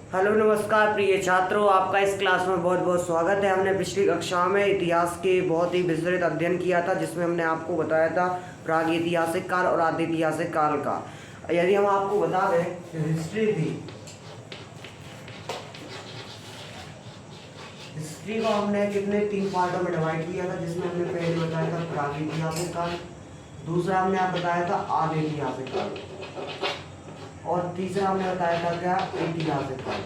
Hello नमस्कार प्रिय छात्रों, आपका इस क्लास में बहुत बहुत स्वागत है। हमने पिछली कक्षा में इतिहास के बहुत ही विस्तृत अध्ययन किया था, जिसमें हमने आपको बताया था प्रागैतिहासिक काल और आदि ऐतिहासिक काल का। यदि हम आपको बता दें तो हिस्ट्री को हमने कितने 3 पार्टों में डिवाइड किया था, जिसमें हमने पहले बताया था प्रागैतिहासिक काल, दूसरा हमने आप बताया था आदि ऐतिहासिक काल और तीसरा हमने बताया था क्या, ऐतिहासिक काल।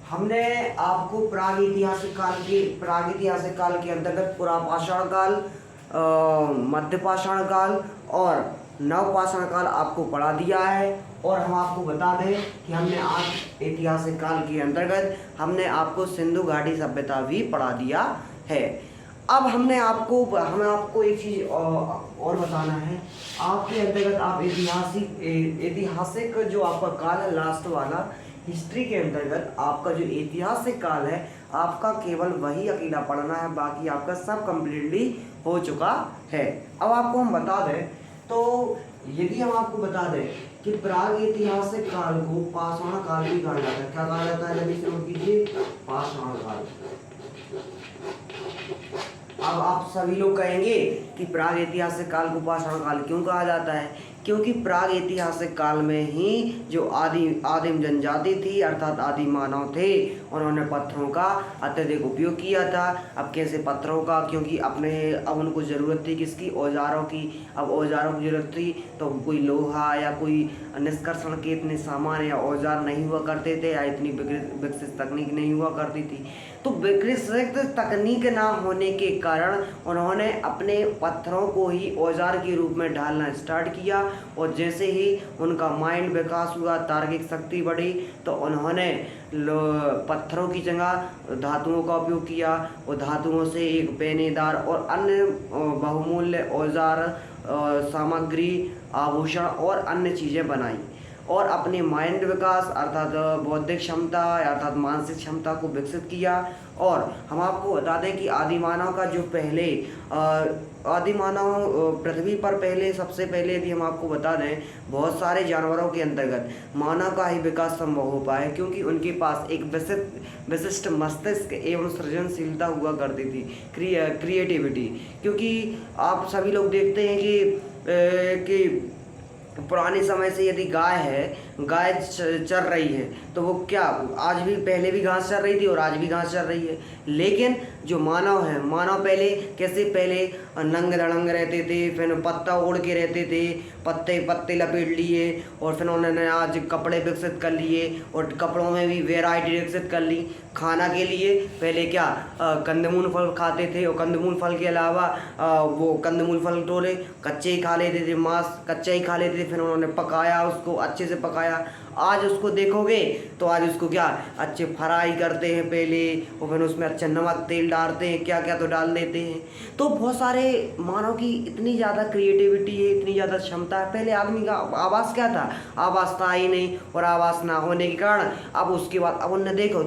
हमने आपको प्रागैतिहासिक काल के अंतर्गत पुरापाषाण काल, मध्यपाषाण काल और नवपाषाण काल आपको पढ़ा दिया है। और हम आपको बता दें कि हमने आज ऐतिहासिक काल के अंतर्गत हमने आपको सिंधु घाटी सभ्यता भी पढ़ा दिया है। अब हमें आपको एक चीज़ और बताना है। आपके अंतर्गत आप ऐतिहासिक जो आपका काल है, लास्ट वाला हिस्ट्री के अंतर्गत आपका जो ऐतिहासिक काल है, आपका केवल वही अकेला पढ़ना है, बाकी आपका सब कम्प्लीटली हो चुका है। अब आपको हम बता दें तो यदि हम आपको बता दें कि प्रागैतिहासिक काल को पाषाण काल भी कहा जाता है। क्या कहा जाता है? जल्दी से नोट कीजिए, पाषाण काल। अब आप सभी लोग कहेंगे कि प्रागैतिहासिक काल को पाषाण काल क्यों कहा जाता है? क्योंकि प्रागैतिहासिक काल में ही जो आदिम जनजाति थी, अर्थात आदि मानव थे, उन्होंने पत्थरों का अत्यधिक उपयोग किया था। अब कैसे पत्थरों का? क्योंकि अब उनको ज़रूरत थी किसकी? औजारों की। अब औजारों की ज़रूरत थी तो कोई लोहा या कोई निष्कर्षण के इतने सामान या औजार नहीं हुआ करते थे, या इतनी विकसित तकनीक नहीं हुआ करती थी। तो विकसित तकनीक ना होने के कारण उन्होंने अपने पत्थरों को ही औजार के रूप में ढालना स्टार्ट किया। और जैसे ही उनका माइंड विकास हुआ, तार्किक शक्ति बढ़ी, तो उन्होंने पत्थरों की जगह धातुओं का उपयोग किया और धातुओं से एक पेनेदार और अन्य बहुमूल्य औजार, सामग्री, आभूषण और अन्य चीज़ें बनाई और अपने माइंड विकास अर्थात बौद्धिक क्षमता अर्थात मानसिक क्षमता को विकसित किया। और हम आपको बता दें कि आदिमानव का जो पहले आदिमानव पृथ्वी पर सबसे पहले यदि हम आपको बता दें, बहुत सारे जानवरों के अंतर्गत मानव का ही विकास संभव हो पाया, क्योंकि उनके पास एक विशिष्ट मस्तिष्क एवं सृजनशीलता हुआ करती थी, क्रिएटिविटी। क्योंकि आप सभी लोग देखते हैं कि पुराने समय से यदि गाय चर रही है तो वो क्या आज भी, पहले भी घास चर रही थी और आज भी घास चर रही है। लेकिन जो मानव पहले कैसे, पहले नंग धड़ंग रहते थे, फिर पत्ता ओढ़ के रहते थे, पत्ते लपेट लिए, और फिर उन्होंने आज कपड़े विकसित कर लिए और कपड़ों में भी वेराइटी विकसित कर ली। खाना के लिए पहले क्या कंदमूल फल खाते थे, और कंदमूल फल के अलावा वो कंदमूल फल तोड़े कच्चे ही खा लेते थे, मांस कच्चा ही खा लेते थे, फिर उन्होंने पकाया, उसको अच्छे से पकाया। आज उसको देखोगे तो आज उसको क्या अच्छे फ्राई करते हैं पहले, और फिर उसमें अच्छा नमक तेल डालते हैं, क्या क्या तो डाल देते हैं। तो बहुत सारे मानव की इतनी ज़्यादा क्रिएटिविटी है, इतनी ज़्यादा क्षमता है। पहले आदमी का आवास क्या था? आवास था ही नहीं, और आवास ना होने के कारण अब उसके बाद अब उनने देखो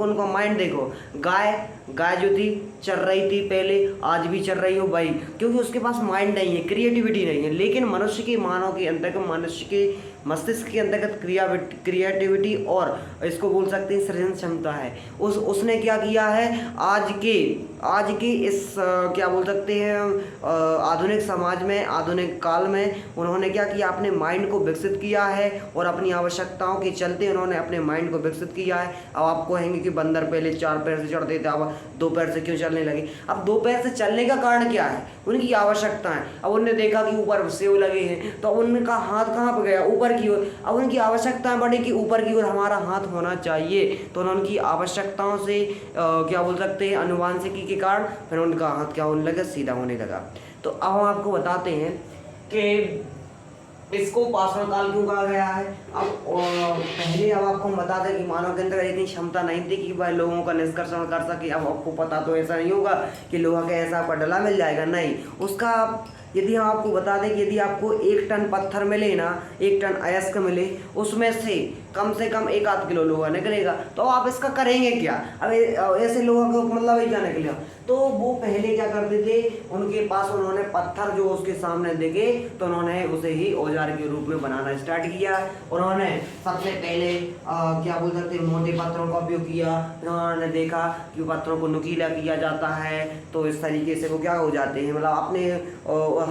उनको माइंड देखो, गाय जो थी चल रही थी पहले, आज भी चल रही हो भाई, क्योंकि उसके पास माइंड नहीं है, क्रिएटिविटी नहीं है। लेकिन मानव के अंतर्गत मनुष्य के मस्तिष्क के अंतर्गत क्रिएटिविटी और इसको बोल सकते हैं सृजन क्षमता है। उसने क्या किया है, आज के इस क्या बोल सकते हैं आधुनिक समाज में, आधुनिक काल में उन्होंने क्या किया, अपने माइंड को विकसित किया है, और अपनी आवश्यकताओं के चलते उन्होंने अपने माइंड को विकसित किया है। अब आप कहेंगे कि बंदर पहले 4 पैर से चढ़ते थे, अब 2 पैर से क्यों चलने लगे? अब 2 पैर से चलने का कारण क्या है? उनकी आवश्यकता है। अब उन्होंने देखा कि ऊपर सेब लगे हैं, तो अब उनका हाथ कहाँ पर गया? ऊपर की ओर। अब उनकी आवश्यकताएं बढ़ी कि ऊपर की ओर हमारा हाथ होना चाहिए, तो उनकी आवश्यकताओं से क्या बोल सकते हैं अनुवांशिकी के कारण फिर उनका हाथ क्या होने लगा? सीधा होने लगा। तो अब हम आपको बताते हैं कि इसको पाषाण काल क्यों कहा गया है। अब पहले आपको हम बता दें कि मानव के अंदर इतनी क्षमता नहीं थी कि वह लोगों का निष्कर्षण कर सके। अब आपको पता तो ऐसा नहीं होगा कि लोहा का ऐसा आपका डला मिल जाएगा, नहीं। उसका यदि हम आपको बता दें कि यदि आपको 1 टन पत्थर मिले ना, 1 टन अयस्क मिले, उसमें से कम से कम 1-8 किलो लोहा निकलेगा। तो आप इसका करेंगे क्या? अब ऐसे लोहा को मतलब ही क्या निकलेगा? तो वो पहले क्या करते थे, उनके पास उन्होंने पत्थर जो उसके सामने देखे तो उन्होंने उसे ही औजार के रूप में बनाना स्टार्ट किया। उन्होंने सबसे पहले क्या बोल सकते हैं, मोटे पत्थरों का उपयोग किया। उन्होंने देखा कि पत्थरों को नुकीला किया जाता है तो इस तरीके से वो क्या हो जाते हैं, मतलब अपने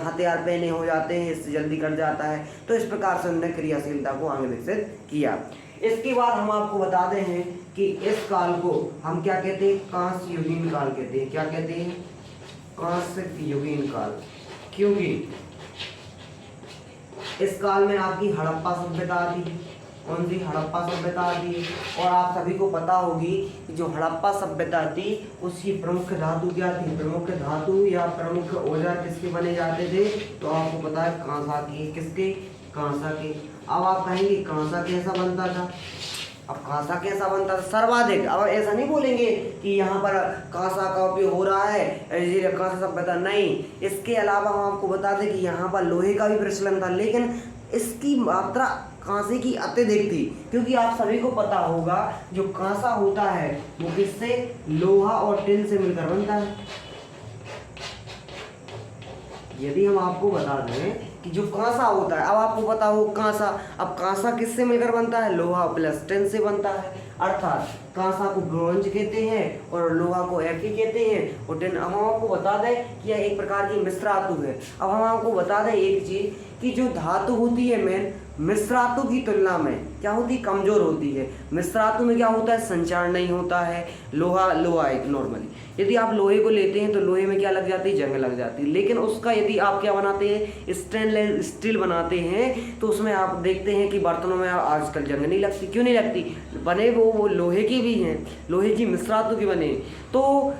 हथियार पहने हो जाते हैं, इससे जल्दी कट जाता है। तो इस प्रकार से उन्होंने क्रियाशीलता को आगे विकसित किया। इसके बाद हम आपको बताते हैं कि इस काल को हम क्या कहते हैं, कांस्य युगीन काल कहते हैं। क्या कहते हैं? कांस्य युगीन काल। क्योंकि इस काल में आपकी हड़प्पा सभ्यता आती है। कौन सी? हड़प्पा सभ्यता आती है। और आप सभी को पता होगी कि जो हड़प्पा सभ्यता थी उसकी प्रमुख धातु क्या थी? प्रमुख धातु या प्रमुख औजार किसके बने जाते थे? तो आपको पता है कांसा के। किसके? कांसा के। अब आप कहेंगे कांसा कैसा बनता था? अब कांसा कैसा बनता था? सर्वाधिक। अब ऐसा नहीं बोलेंगे कि यहाँ पर कांसा का उपयोग हो रहा है इसलिए कांसा सभ्यता, नहीं। इसके अलावा हम आपको बता दें कि यहाँ पर लोहे का भी प्रचलन था, लेकिन इसकी मात्रा कांसे की अत्यधिक थी। क्योंकि आप सभी को पता होगा जो कांसा होता है वो किससे? लोहा और टिन से मिलकर बनता है। यदि हम आपको बता दें कि जो कांसा होता है, अब आपको पता हो कांसा, अब कांसा किससे मिलकर बनता है? लोहा प्लस टिन से बनता है। अर्थात कांसा को ब्रोंज कहते हैं और लोहा को Fe कहते हैं और टिन। हम आपको बता दें कि यह एक प्रकार की मिश्र धातु है। अब हम आपको बता दें एक चीज कि जो धातु होती है मेन, मिश्र धातु की तुलना में क्या होती? कमजोर होती है। मिश्र धातु में क्या होता है? संचार नहीं होता है। लोहा एक नॉर्मली यदि आप लोहे को लेते हैं तो लोहे में क्या लग जाती है? जंग लग जाती है। लेकिन उसका यदि आप क्या बनाते हैं? स्टेनलेस स्टील बनाते हैं तो उसमें आप देखते हैं कि बर्तनों में आजकल जंग नहीं लगती। क्यों नहीं लगती? बने वो लोहे की भी हैं, लोहे की मिश्र धातु की बने। तो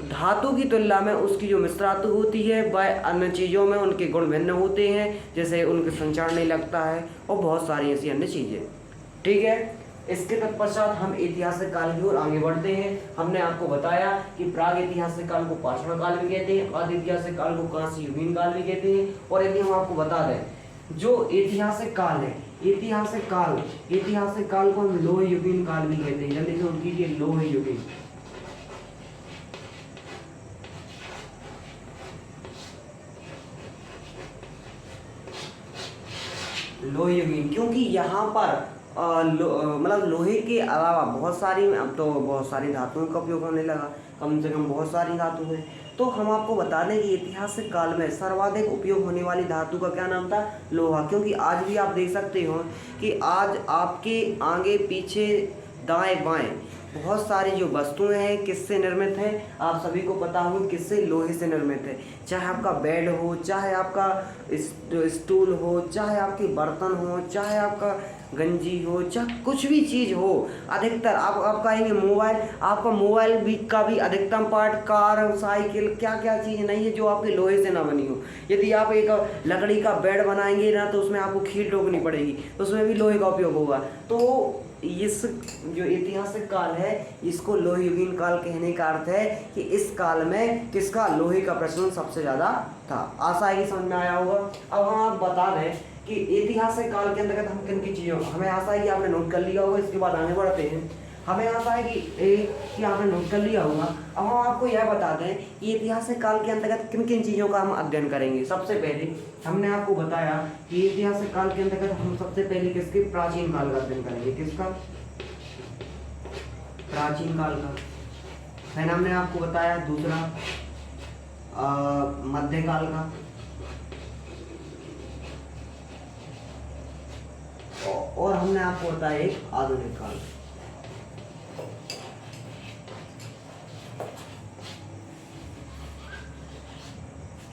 धातु की तुलना में उसकी जो मिश्र धातु होती है वह अन्य चीज़ों में उनके गुण भिन्न होते हैं, जैसे उनके संचार नहीं लगता है और बहुत सारी ऐसी अन्य चीज़ें। ठीक है, इसके तत्पश्चात हम ऐतिहासिक काल की ओर आगे बढ़ते हैं। हमने आपको बताया कि प्राग ऐतिहासिक काल को पाषाण काल भी कहते हैं, आदि ऐतिहासिक काल को कांस्य युगीन काल भी कहते हैं। और यदि हम आपको बता दें जो ऐतिहासिक काल है, ऐतिहासिक काल को हम लोह युगीन काल भी कहते हैं। जल्दी से नोट कीजिए, लोह युगीन। लोह युगीन क्योंकि यहाँ पर मतलब लोहे के अलावा बहुत सारी, अब तो बहुत सारी धातुओं का उपयोग होने लगा, कम से कम बहुत सारी धातु है। तो हम आपको बता दें कि ऐतिहासिक काल में सर्वाधिक उपयोग होने वाली धातु का क्या नाम था? लोहा। क्योंकि आज भी आप देख सकते हो कि आज आपके आगे पीछे दाएं बाएं बहुत सारी जो वस्तुएं हैं किससे निर्मित है? आप सभी को पता हो किससे? लोहे से निर्मित है। चाहे आपका बेड हो, चाहे आपका स्टूल हो, चाहे आपके बर्तन हो, चाहे आपका गंजी हो, चाहे कुछ भी चीज़ हो, अधिकतर आप कहेंगे मोबाइल, आपका मोबाइल भी का भी अधिकतम पार्ट, कार, साइकिल, क्या क्या चीज़ नहीं है जो आपके लोहे से ना बनी हो। यदि आप एक लकड़ी का बेड बनाएंगे ना तो उसमें आपको खील ठोकनी पड़ेगी, तो उसमें भी लोहे का उपयोग होगा। तो इस जो ऐतिहासिक काल है इसको लोह युगीन काल कहने का अर्थ है कि इस काल में किसका? लोहे का प्रचलन सबसे ज़्यादा था। आशा है कि समझ में आया होगा। अब हम आप बता दें कि ऐतिहासिक काल के अंतर्गत हम किन की चीज़ों, हमें आशा है कि आपने नोट कर लिया होगा। इसके बाद आगे बढ़ते हैं। हमें आशा है कि आपने नोट कर लिया होगा। अब हम आपको यह बता दें कि ऐतिहासिक काल के अंतर्गत किन किन चीज़ों का हम अध्ययन करेंगे। सबसे पहले हमने आपको बताया कि ऐतिहासिक काल के अंतर्गत हम सबसे पहले किसके? प्राचीन काल का अध्ययन करेंगे। किसका? प्राचीन काल का। फिर हमने आपको बताया दूसरा मध्यकाल का, और हमने आपको बताया एक आधुनिक काल।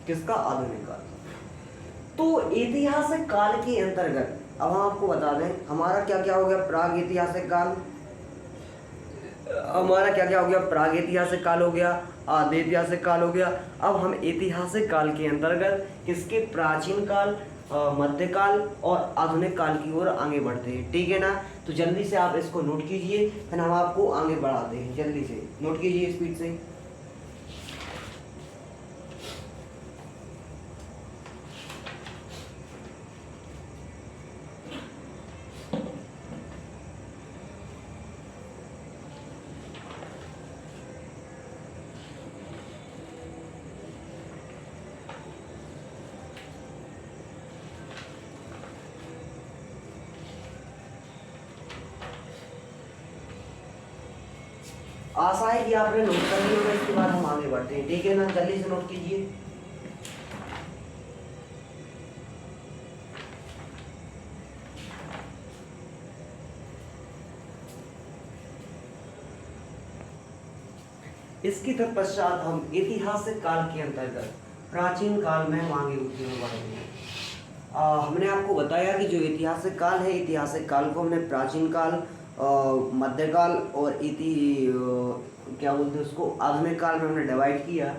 किसका? आधुनिक काल। तो ऐतिहासिक काल के अंतर्गत अब हम आपको बता दें हमारा क्या क्या हो गया? प्राग ऐतिहासिक काल, हमारा क्या क्या हो गया? प्राग ऐतिहासिक काल हो गया, आदि ऐतिहासिक काल हो गया। अब हम ऐतिहासिक काल के अंतर्गत किसके? प्राचीन काल, मध्यकाल और आधुनिक काल की ओर आगे बढ़ते हैं। ठीक है ना? तो जल्दी से आप इसको नोट कीजिए, फिर हम आपको आगे बढ़ाते हैं। जल्दी से नोट कीजिए स्पीड से। आशा है कि आपने नोट कर लिया होगा। इसके बाद हम आगे बढ़ते हैं, ठीक है ना, जल्दी से नोट कीजिए। इसके तत्पश्चात हम ऐतिहासिक काल के अंतर्गत प्राचीन काल में हम आगे बढ़ेंगे। हमने आपको बताया कि जो ऐतिहासिक काल है, ऐतिहासिक काल को हमने प्राचीन काल, मध्यकाल और क्या बोलते हैं उसको, आधुनिक काल में हमने डिवाइड किया।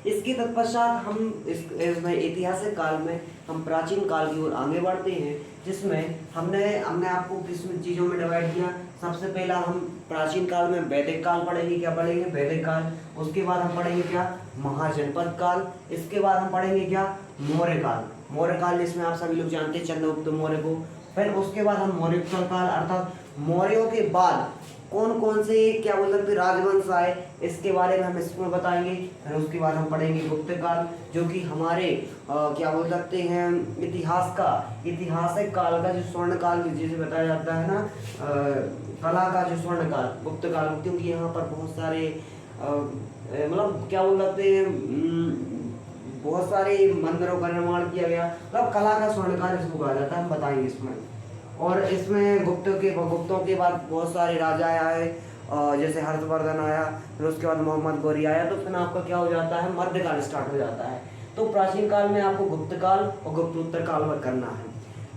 इसके तत्पश्चात हम इसमें ऐतिहासिक काल में हम प्राचीन काल की ओर आगे बढ़ते हैं, जिसमें हमने आपको किस चीज़ों में डिवाइड किया। सबसे पहला हम प्राचीन काल में वैदिक काल पढ़ेंगे। क्या पढ़ेंगे? वैदिक काल। उसके बाद हम पढ़ेंगे क्या? महाजनपद काल। इसके बाद हम पढ़ेंगे क्या? मौर्य काल। मौर्य काल जिसमें आप सभी लोग जानते हैं चंद्रगुप्त मौर्य को। फिर उसके बाद हम मौर्योत्तर काल, अर्थात मौर्यों के बाद कौन कौन से क्या बोल सकते राजवंश आए, इसके बारे में हम इसमें बताएंगे। फिर उसके बाद हम पढ़ेंगे गुप्त काल, जो कि हमारे क्या बोल सकते हैं ऐतिहासिक काल का जो स्वर्ण काल जिसे बताया जाता है ना, कला का जो स्वर्ण काल, गुप्त काल। क्योंकि यहाँ पर बहुत सारे मतलब क्या बोल सकते हैं बहुत सारे मंदिरों का निर्माण किया गया, मतलब कला का स्वर्ण काल इसको कहा जाता है, हम बताएंगे इसमें। और इसमें गुप्तों के बाद बहुत सारे राजा आए, जैसे हर्षवर्धन आया, फिर उसके बाद मोहम्मद गौरी आया, तो फिर आपका क्या हो जाता है? मध्यकाल स्टार्ट हो जाता है। तो प्राचीन काल में आपको गुप्त काल और गुप्तोत्तर काल में करना है।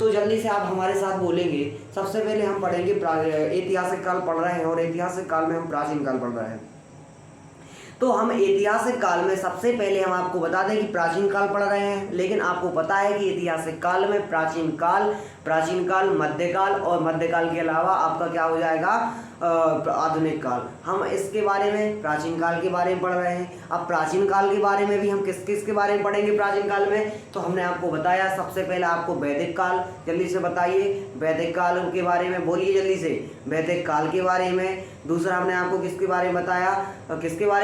तो जल्दी से आप हमारे साथ बोलेंगे। सबसे पहले हम पढ़ेंगे ऐतिहासिक काल पढ़ रहे हैं, और ऐतिहासिक काल में हम प्राचीन काल पढ़ रहे हैं। तो हम ऐतिहासिक काल में सबसे पहले हम आपको बता दें कि प्राचीन काल पढ़ रहे हैं, लेकिन आपको पता है कि ऐतिहासिक काल में प्राचीन काल, मध्यकाल, और मध्यकाल के अलावा आपका क्या हो जाएगा? आधुनिक काल। हम इसके बारे में प्राचीन काल के बारे में पढ़ रहे हैं। अब प्राचीन काल के बारे में भी हम किस किस के बारे में पढ़ेंगे प्राचीन काल में? तो हमने आपको बताया सबसे पहले आपको वैदिक काल। जल्दी से बताइए वैदिक काल के बारे में, बोलिए जल्दी से। वैदिक काल के बारे में। दूसरा हमने आपको किसके बारे में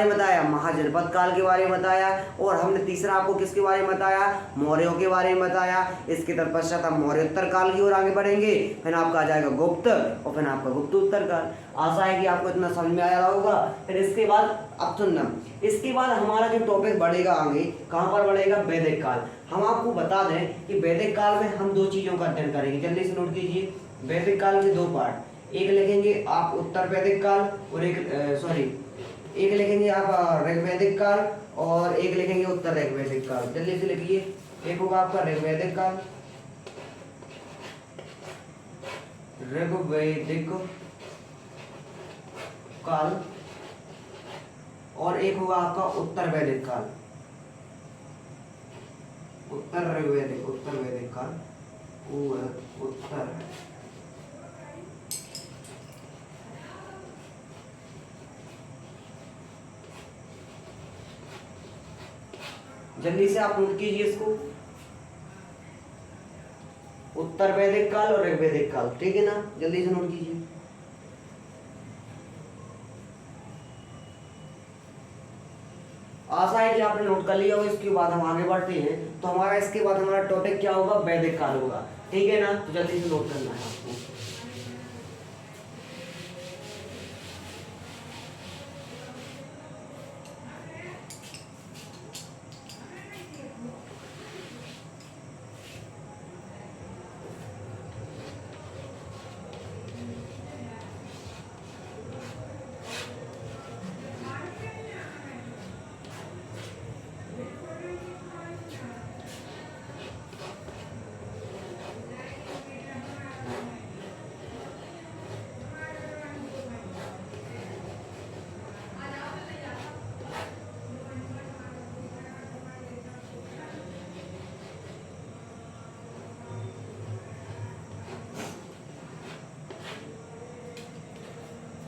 बताया? महाजनपद काल के बारे में बताया। और हमने तीसरा आपको किसके बारे में बताया? मौर्यों के बारे में बताया। इसके तत्पश्चात हम मौर्योत्तर काल की ओर आगे बढ़ेंगे, फिर आपका आ जाएगा गुप्त, और फिर आपका गुप्तोत्तर काल। आशा है कि आपको इतना समझ में आया होगा। फिर इसके बाद अब सुनना, इसके बाद हमारा जो टॉपिक बढ़ेगा आगे, कहाँ पर बढ़ेगा? वैदिक काल। हम आपको बता दें कि वैदिक काल में हम दो चीज़ों का अध्ययन करेंगे। जल्दी से नोट कीजिए। वैदिक काल के दो पार्ट, एक लिखेंगे आप उत्तर वैदिक काल, और एक लिखेंगे आप ऋग्वैदिक काल, और एक लिखेंगे उत्तर ऋग्वैदिक काल। जल्दी से लिखिए। एक होगा आपका ऋग्वैदिक काल, और एक होगा आपका उत्तर वैदिक काल, उत्तर वैदिक काल, उत्तर। जल्दी से आप नोट कीजिए इसको, उत्तर वैदिक काल और ऋग्वैदिक काल, ठीक है ना? जल्दी से नोट कीजिए। आशा है कि आपने नोट कर लिया होगा। इसके बाद हम आगे बढ़ते हैं, तो इसके बाद हमारा टॉपिक क्या होगा? वैदिक काल होगा, ठीक है ना? तो जल्दी से नोट करना है आपको।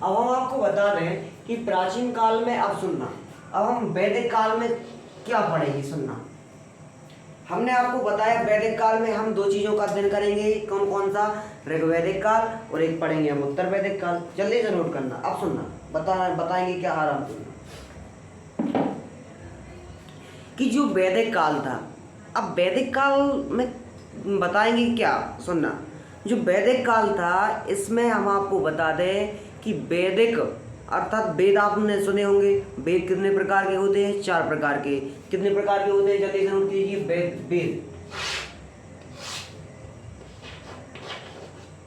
अब हम आपको बता दें कि प्राचीन काल में, अब सुनना, अब हम वैदिक काल में क्या पढ़ेंगे, सुनना। हमने आपको बताया वैदिक काल में हम दो चीजों का अध्ययन करेंगे। कौन कौन सा? ऋग्वैदिक काल, और एक पढ़ेंगे हम उत्तर वैदिक काल। जल्दी से नोट करना। अब सुनना, बताएंगे क्या, आराम सुनना कि जो वैदिक काल था, अब वैदिक काल में बताएंगे क्या, सुनना। जो वैदिक काल था, इसमें हम आपको बता दें कि वैदिक, अर्थात वेद आपने सुने होंगे। वेद कितने प्रकार के होते हैं? 4 प्रकार के। कितने प्रकार के होते हैं? जल्दी से नोट कीजिए। वेद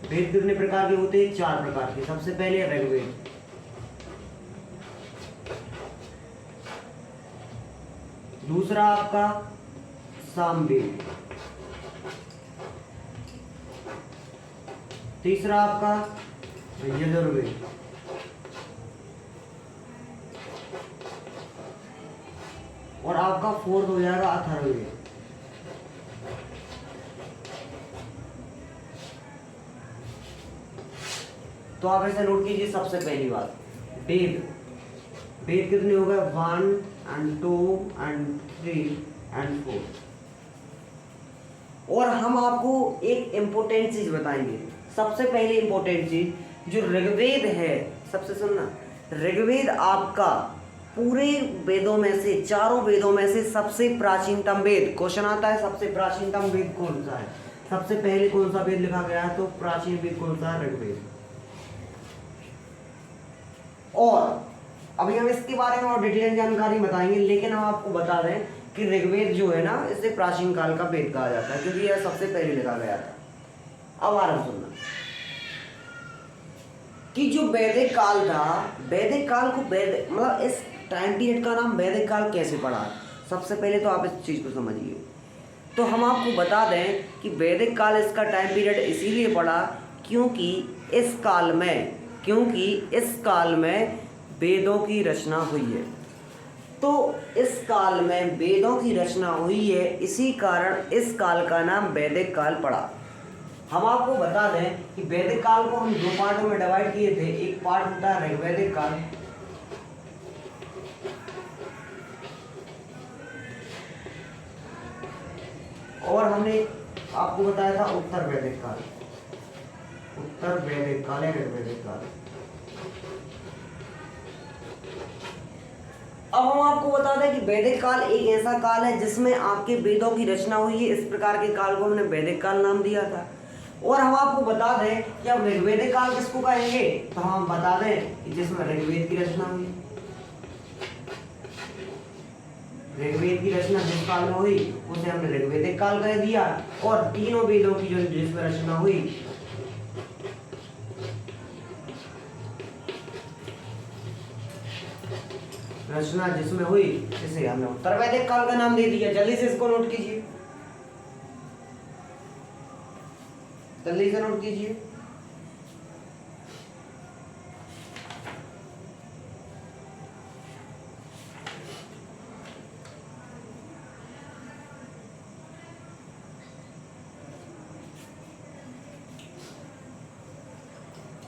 वेद कितने प्रकार के होते हैं? 4 प्रकार के। सबसे पहले ऋग्वेद, दूसरा आपका सामवेद, तीसरा आपका यजुर्वेद, और आपका फोर्थ हो जाएगा अथर्ववेद। तो आप ऐसे नोट कीजिए। सबसे पहली बात, वेद वेद कितने हो गए? 1 and 2 and 3 and 4। और हम आपको एक इम्पोर्टेंट चीज बताएंगे। सबसे पहले इम्पोर्टेंट चीज जो ऋग्वेद है, सबसे सुनना, ऋग्वेद आपका पूरे वेदों में से, चारों वेदों में से सबसे प्राचीनतम वेद। क्वेश्चन आता है सबसे प्राचीनतम वेद कौन सा है? सबसे पहले कौन सा वेद लिखा गया है? तो प्राचीन वेद कौन सा है? ऋग्वेद। और अभी हम इसके बारे में और डिटेल जानकारी बताएंगे, लेकिन हम आपको बता दें कि ऋग्वेद जो है ना, इसे प्राचीन काल का वेद कहा जाता है, क्योंकि यह सबसे पहले लिखा गया था। अब आराम सुनना कि जो वैदिक काल था, वैदिक काल को मतलब इस टाइम पीरियड का नाम वैदिक काल कैसे पड़ा? सबसे पहले तो आप इस चीज को समझिए। तो हम आपको बता दें कि वैदिक काल इसका टाइम पीरियड इसीलिए पड़ा क्योंकि इस काल में वेदों की रचना हुई है। तो इस काल में वेदों की रचना हुई है, इसी कारण इस काल का नाम वैदिक काल पड़ा। हम आपको बता दें कि वैदिक काल को हम 2 पार्टों में डिवाइड किए थे। एक पार्ट होता है ऋग्वैदिक काल, और हमने आपको बताया था उत्तर वैदिक काल या ऋग्वैदिक काल। अब हम आपको बता दें कि वैदिक काल एक ऐसा काल है जिसमें आपके वेदों की रचना हुई है। इस प्रकार के काल को हमने वैदिक काल नाम दिया था। और हम आपको बता दें कि अब ऋग्वैदिक काल किसको कहेंगे? तो हम बता दें कि जिसमें ऋग्वेद की रचना हुई। ऋग्वेद की रचना जिस काल में हुई उसे हमने ऋग्वैदिक काल कह दिया। और तीनों वेदों की जो जिसमें रचना हुई, जिसमें हुई, इसे हमने उत्तर वैदिक काल का नाम दे दिया। जल्दी से इसको नोट कीजिए, जल्दी से नोट कीजिए।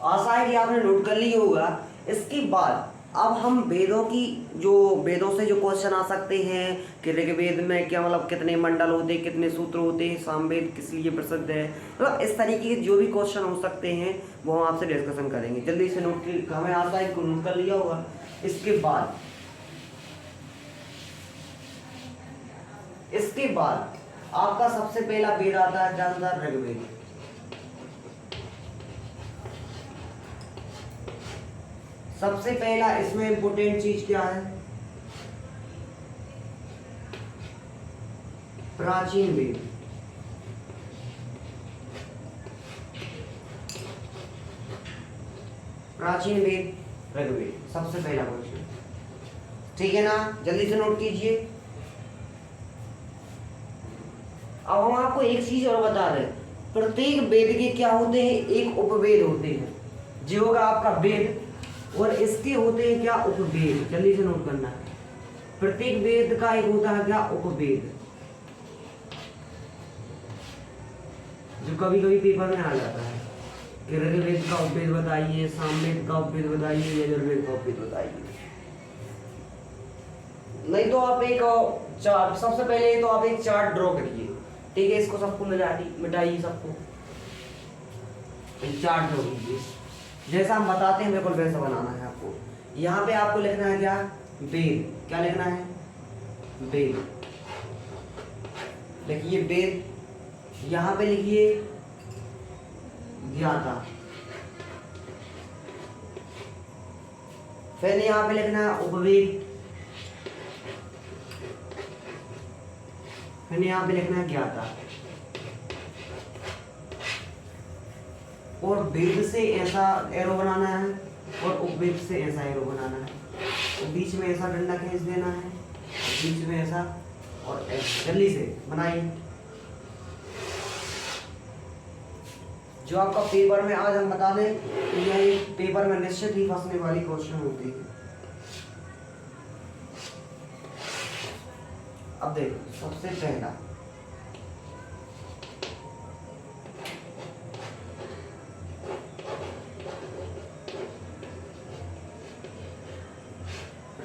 आशा है कि आपने नोट कर लिया होगा। इसके बाद अब हम वेदों से जो क्वेश्चन आ सकते हैं कि ऋग्वेद में क्या मतलब कितने मंडल होते हैं, कितने सूत्र होते हैं, सामवेद किस लिए प्रसिद्ध है, मतलब इस तरीके के जो भी क्वेश्चन हो सकते हैं वो हम आपसे डिस्कशन करेंगे। जल्दी से नोट, हमें आशा है नोट कर लिया होगा। इसके बाद आपका सबसे पहला वेद आता है, क्या होता है? ऋग्वेद। सबसे पहला इसमें इंपोर्टेंट चीज क्या है? प्राचीन वेद। प्राचीन वेद ऋग्वेद, सबसे पहला क्वेश्चन, ठीक है ना? जल्दी से नोट कीजिए। अब हम आपको एक चीज और बता रहे हैं, प्रत्येक वेद के क्या होते हैं? एक उपवेद होते हैं। जो होगा आपका वेद, और इसके होते हैं क्या? उपवेद। जल्दी से नोट करना है, प्रत्येक वेद का एक होता है क्या? उपवेद, जो कभी कभी पेपर में आ जाता है कि ऋग्वेद का उपवेद बताइए, सामवेद का उपवेद बताइए, यजुर्वेद का उपवेद बताइए। नहीं तो आप एक चार्ट, सबसे पहले तो आप एक चार्ट ड्रॉ करिए, ठीक है? इसको सबको मिटाइए, सबको एक चार्ट ड्रॉ कीजिए। जैसा हम बताते हैं बिल्कुल वैसा बनाना है आपको। यहाँ पे आपको लिखना है क्या? वेद। क्या लिखना है? वेद। लिखिए वेद। यहाँ पे लिखिए ज्ञाता। फिर यहाँ पे लिखना है उपवेद, फिर यहाँ पे लिखना है ज्ञाता। और वेद से ऐसा एरो बनाना है और उपवेद से ऐसा एरो बनाना है, तो बीच में ऐसा डंडा खींच देना है, बीच में ऐसा, और जल्दी से बनाइए। जो आपका पेपर में आज हम बता दें तो यह पेपर में निश्चित ही फंसने वाली क्वेश्चन होती है। अब देखो सबसे पहला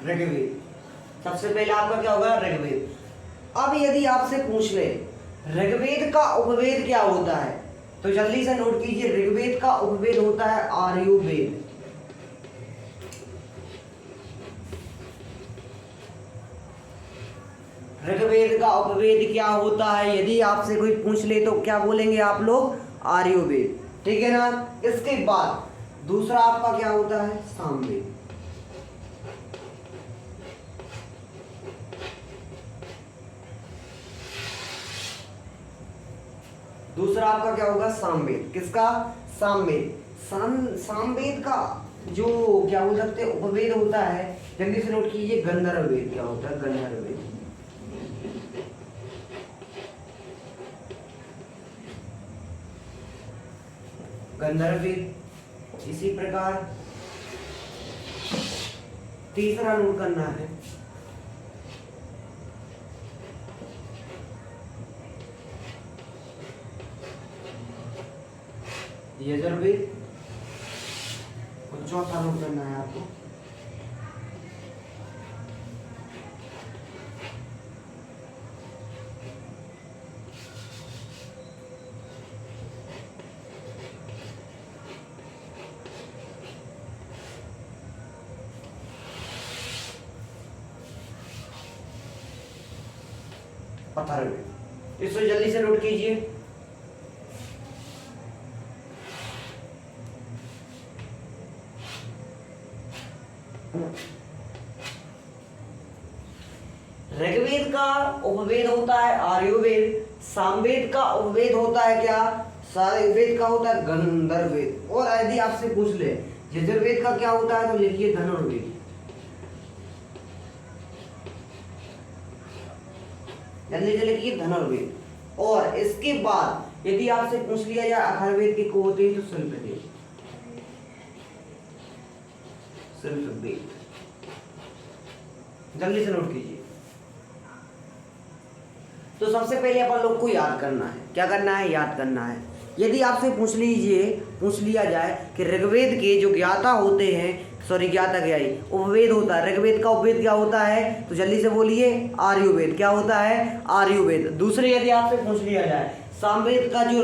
ऋग्वेद। सबसे पहले आपका क्या होगा? ऋग्वेद। अब यदि आपसे पूछ ले ऋग्वेद का उपवेद क्या होता है, तो जल्दी से नोट कीजिए, ऋग्वेद का उपवेद होता है आर्युवेद। ऋग्वेद का उपवेद क्या होता है यदि आपसे कोई पूछ ले तो क्या बोलेंगे आप लोग? आर्युवेद, ठीक है ना। इसके बाद दूसरा आपका क्या होता है? सामवेद। दूसरा आपका क्या होगा? सामवेद। किसका? सामवेद। सामवेद का जो क्या बोल सकते हैं उपवेद होता है, जल्दी से नोट कीजिए, गंधर्व वेद। क्या होता है? गंधर्व वेद। गंधर्व वेद। इसी प्रकार तीसरा नोट करना है यजुर्वेद, और चौथा नोट करना है आपको अथर्ववेद। इसको जल्दी से नोट कीजिए। ऋग्वेद का उपवेद होता है आर्युवेद, सामवेद का उपवेद होता है क्या? सामवेद का होता है गंधर्ववेद। और यदि आपसे पूछ ले यजुर्वेद का क्या होता है, तो लिखिए धनुर्वेद। जल्दी से लिखिए धनुर्वेद। और इसके बाद यदि आपसे पूछ लिया जाए अथर्ववेद के को होते हैं, तो शिल्पवेद। शिल्पवेद जल्दी से नोट कीजिए। तो सबसे पहले अपन लोग को याद करना है, क्या करना है? याद करना है। यदि आपसे पूछ लिया जाए कि ऋग्वेद के जो ज्ञाता होते हैं, ज्ञाता क्या है? उपवेद होता है। ऋग्वेद का उपवेद क्या होता है? तो जल्दी से बोलिए, आर्युवेद। क्या होता है? आर्युवेद। दूसरे यदि आपसे पूछ लिया जाए सामवेद का जो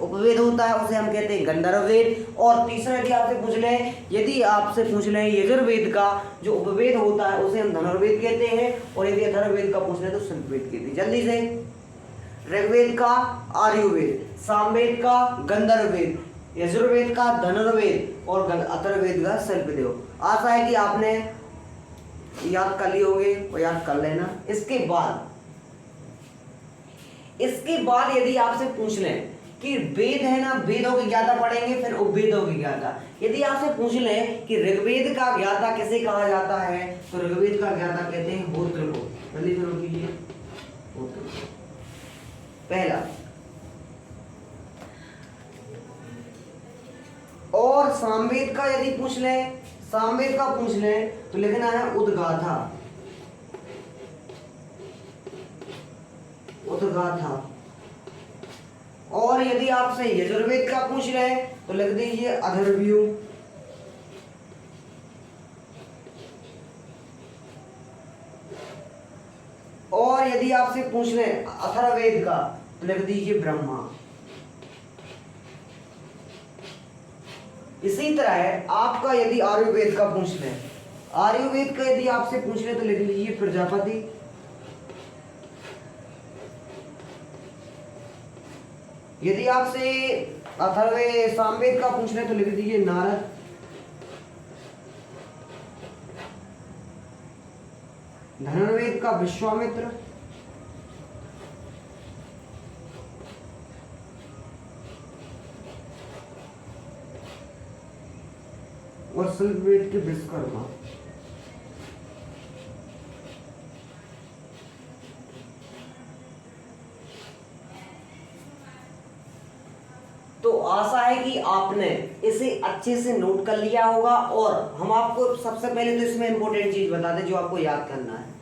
उपवेद होता है उसे हम कहते हैं गंधर्ववेद। और तीसरा यदि आपसे पूछ लें यजुर्वेद का जो उपवेद होता है उसे हम धनुर्वेद कहते हैं। और यदि अथर्ववेद का पूछ लें तो शिल्पवेद कहते हैं। जल्दी से, ऋग्वेद का आर्युवेद, सामवेद का गंधर्ववेद, यजुर्वेद का धनुर्वेद और अथर्ववेद का शिल्पवेद। आशा है कि आपने याद कर लिए होंगे और याद कर लेना। इसके बाद यदि आपसे पूछ लें कि वेद है ना, वेदों की ज्ञाता पढ़ेंगे, फिर उपवेदों की ज्ञाता। यदि आपसे पूछ लें कि ऋग्वेद का ज्ञाता किसे कहा जाता है, तो ऋग्वेद का ज्ञाता कहते हैं होत्र को। जल्दी से नोट कीजिए, होत्र। पहला। और सामवेद का यदि पूछ लें, सामवेद का पूछ लें तो लिखना है उद्गाथा। उद्गाथा। और यदि आपसे यजुर्वेद का पूछ रहे तो लिख दीजिए अथर्वव्यूह। और यदि आपसे पूछ रहे अथर्ववेद का तो लिख दीजिए ब्रह्मा। इसी तरह आपका यदि आर्युवेद का पूछ लें, आर्युवेद का यदि आपसे पूछ ले तो लिख लीजिए प्रजापति। यदि आपसे सामवेद का पूछ ले तो लिख दीजिए नारद। का विश्वामित्र, और शिल्प वेद के विश्वकर्मा। तो आशा है कि आपने इसे अच्छे से नोट कर लिया होगा। और हम आपको सबसे पहले तो इसमें इंपॉर्टेंट चीज बता दें जो आपको याद करना है।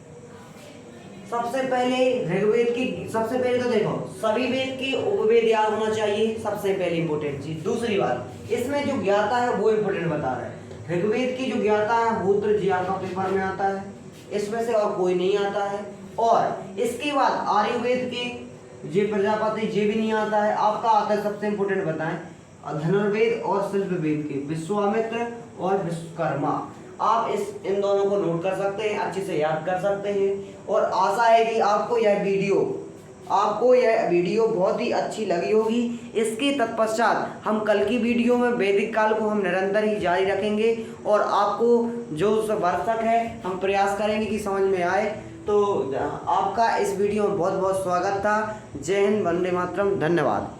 सबसे पहले ऋग्वेद की, सबसे पहले तो देखो सभी वेद के उपवेद याद होना चाहिए, सबसे पहले इंपॉर्टेंट चीज। दूसरी बात, इसमें जो ज्ञाता है वो इंपॉर्टेंट बता रहा है। ऋग्वेद की जो ज्ञाता है होत्र जिया का पेपर में आता है, इसमें से और कोई नहीं आता है। और इसके बाद आर्यवेद के जे प्रजापति जे भी नहीं आता है। आपका आता है सबसे इंपोर्टेंट बताएं, धनुर्वेद और शिल्प वेद के विश्वामित्र और विश्वकर्मा। आप इन दोनों को नोट कर सकते हैं, अच्छे से याद कर सकते हैं। और आशा है कि आपको यह वीडियो बहुत ही अच्छी लगी होगी। इसके तत्पश्चात हम कल की वीडियो में वैदिक काल को हम निरंतर ही जारी रखेंगे और आपको जो वर्षक है हम प्रयास करेंगे कि समझ में आए। तो आपका इस वीडियो में बहुत बहुत स्वागत था। जय हिंद, वंदे मातरम, धन्यवाद।